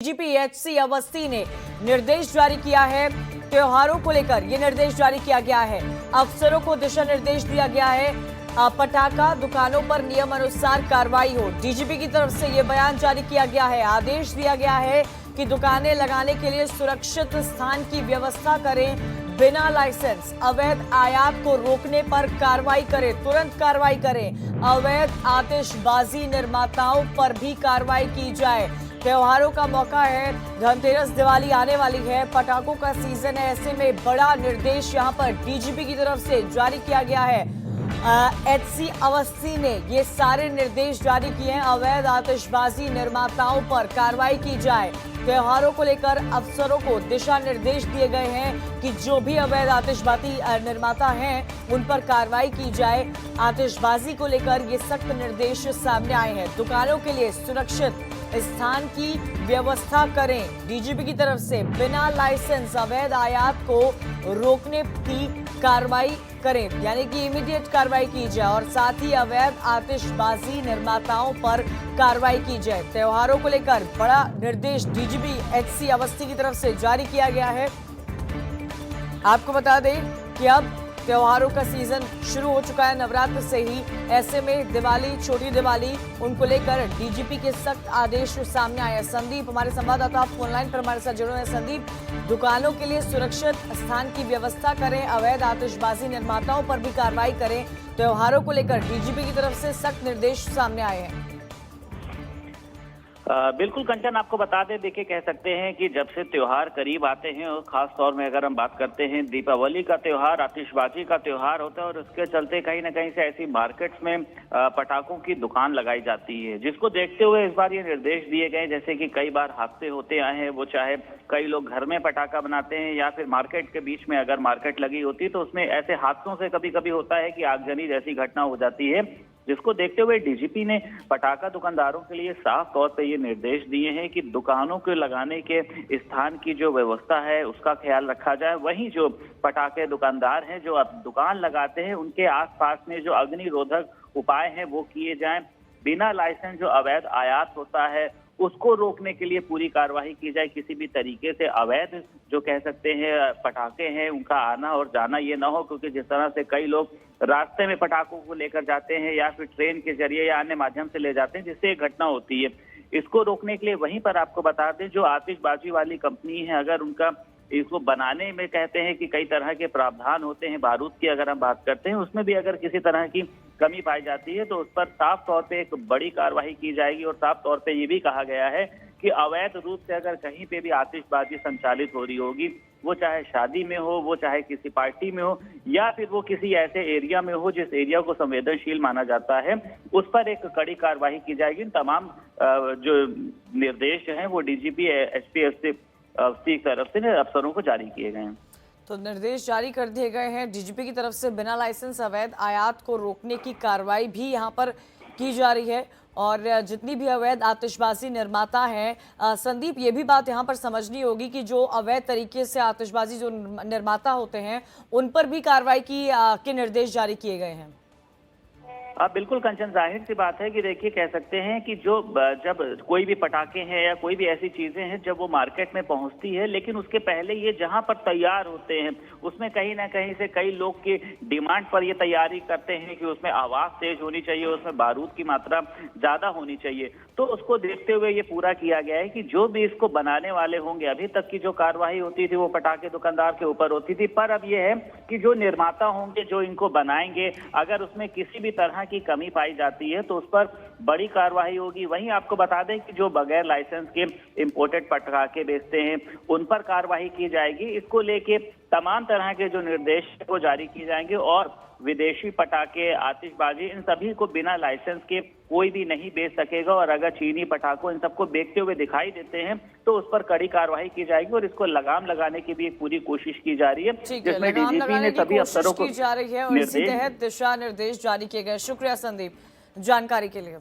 DGP Awasthi ने निर्देश जारी किया है। त्योहारों को लेकर ये निर्देश जारी किया गया है। अफसरों को दिशा निर्देश दिया गया है। पटाखा दुकानों पर नियम अनुसार कार्रवाई हो। डीजीपी की तरफ से ये बयान जारी किया गया है। आदेश दिया गया है कि दुकानें लगाने के लिए सुरक्षित स्थान की व्यवस्था करें। बिना लाइसेंस अवैध आयात को रोकने पर कार्रवाई करें, तुरंत कार्रवाई करें। अवैध आतिशबाजी निर्माताओं पर भी कार्रवाई की जाए। त्योहारों का मौका है, धनतेरस, दिवाली आने वाली है, पटाखों का सीजन है। ऐसे में बड़ा निर्देश यहां पर डीजीपी की तरफ से जारी किया गया है। एचसी अवस्थी ने ये सारे निर्देश जारी किए हैं। अवैध आतिशबाजी निर्माताओं पर कार्रवाई की जाए। त्योहारों को लेकर अफसरों को दिशा निर्देश दिए गए हैं कि जो भी अवैध आतिशबाजी निर्माता हैं उन पर कार्रवाई की जाए। आतिशबाजी को लेकर ये सख्त निर्देश सामने आए हैं। दुकानों के लिए सुरक्षित स्थान की व्यवस्था करें। डीजीपी की तरफ से बिना लाइसेंस अवैध आयात को रोकने की कार्रवाई करें, यानी कि इमीडिएट कार्रवाई की जाए और साथ ही अवैध आतिशबाजी निर्माताओं पर कार्रवाई की जाए। त्योहारों को लेकर बड़ा निर्देश डीजीपी एचसी अवस्थी की तरफ से जारी किया गया है। आपको बता दें कि अब त्योहारों का सीजन शुरू हो चुका है, नवरात्र से ही। ऐसे में दिवाली, छोटी दिवाली, उनको लेकर डीजीपी के सख्त आदेश सामने आए हैं। संदीप हमारे संवाददाता ऑनलाइन पर हमारे साथ जुड़े हैं। संदीप, दुकानों के लिए सुरक्षित स्थान की व्यवस्था करें, अवैध आतिशबाजी निर्माताओं पर भी कार्रवाई करें। त्योहारों को लेकर डीजीपी की तरफ से सख्त निर्देश सामने आए हैं। बिल्कुल कंचन, आपको बता दें, देखिए कह सकते हैं कि जब से त्योहार करीब आते हैं और खास तौर में अगर हम बात करते हैं दीपावली का त्योहार, आतिशबाजी का त्योहार होता है और उसके चलते कहीं ना कहीं से ऐसी मार्केट्स में पटाखों की दुकान लगाई जाती है, जिसको देखते हुए इस बार ये निर्देश दिए गए। जैसे कि कई बार हादसे होते आए हैं, वो चाहे कई लोग घर में पटाखा बनाते हैं या फिर मार्केट के बीच में अगर मार्केट लगी होती है तो उसमें ऐसे हादसों से कभी कभी होता है कि आगजनी जैसी घटना हो जाती है, जिसको देखते हुए डीजीपी ने पटाखा दुकानदारों के लिए साफ तौर पे ये निर्देश दिए हैं कि दुकानों के लगाने के स्थान की जो व्यवस्था है उसका ख्याल रखा जाए। वहीं जो पटाखे दुकानदार हैं जो अब दुकान लगाते हैं उनके आसपास में जो अग्निरोधक उपाय हैं वो किए जाएं। बिना लाइसेंस जो अवैध आयात होता है उसको रोकने के लिए पूरी कार्यवाही की जाए। किसी भी तरीके से अवैध जो कह सकते हैं पटाखे हैं उनका आना और जाना ये ना हो, क्योंकि जिस तरह से कई लोग रास्ते में पटाखों को लेकर जाते हैं या फिर ट्रेन के जरिए या अन्य माध्यम से ले जाते हैं, जिससे एक घटना होती है। इसको रोकने के लिए वहीं पर आपको बता दें, जो आतिशबाजी वाली कंपनी है अगर उनका इसको बनाने में कहते हैं कि कई तरह के प्रावधान होते हैं, बारूद की अगर हम बात करते हैं उसमें भी अगर किसी तरह की कमी पाई जाती है तो उस पर साफ तौर पे एक बड़ी कार्रवाई की जाएगी। और साफ तौर पे ये भी कहा गया है कि अवैध रूप से अगर कहीं पे भी आतिशबाजी संचालित हो रही होगी, वो चाहे शादी में हो, वो चाहे किसी पार्टी में हो या फिर वो किसी ऐसे एरिया में हो जिस एरिया को संवेदनशील माना जाता है, उस पर एक कड़ी कार्रवाई की जाएगी। तमाम जो निर्देश हैं वो डीजीपी एचपी की तरफ से अफसरों को जारी किए गए हैं। तो निर्देश जारी कर दिए गए हैं डीजीपी की तरफ से। बिना लाइसेंस अवैध आयात को रोकने की कार्रवाई भी यहां पर की जा रही है और जितनी भी अवैध आतिशबाजी निर्माता हैं, संदीप, ये भी बात यहां पर समझनी होगी कि जो अवैध तरीके से आतिशबाजी जो निर्माता होते हैं उन पर भी कार्रवाई के निर्देश जारी किए गए हैं। बिल्कुल कंचन, जाहिर सी बात है कि देखिए कह सकते हैं कि जो जब कोई भी पटाखे हैं या कोई भी ऐसी चीजें हैं जब वो मार्केट में पहुंचती है, लेकिन उसके पहले ये जहां पर तैयार होते हैं उसमें कहीं ना कहीं से कई लोग की डिमांड पर ये तैयारी करते हैं कि उसमें आवाज तेज होनी चाहिए, उसमें बारूद की मात्रा ज्यादा होनी चाहिए। तो उसको देखते हुए ये पूरा किया गया है कि जो भी इसको बनाने वाले होंगे, अभी तक की जो कार्रवाई होती थी वो पटाखे दुकानदार के ऊपर होती थी, पर अब ये है कि जो निर्माता होंगे जो इनको बनाएंगे, अगर उसमें किसी भी तरह की कमी पाई जाती है तो उस पर बड़ी कार्रवाई होगी। वहीं आपको बता दें कि जो बगैर लाइसेंस के इंपोर्टेड पटाखे बेचते हैं उन पर कार्रवाई की जाएगी। इसको लेके तमाम तरह के जो निर्देश वो जारी किए जाएंगे और विदेशी पटाखे, आतिशबाजी, इन सभी को बिना लाइसेंस के कोई भी नहीं बेच सकेगा। और अगर चीनी पटाखों इन सबको बेचते हुए दिखाई देते हैं तो उस पर कड़ी कार्रवाई की जाएगी और इसको लगाम लगाने की भी एक पूरी कोशिश की जा रही है, जिसमें डीजीपी ने सभी अफसरों को जा रही है और इसी तहत दिशा निर्देश जारी किए गए। शुक्रिया संदीप जानकारी के लिए।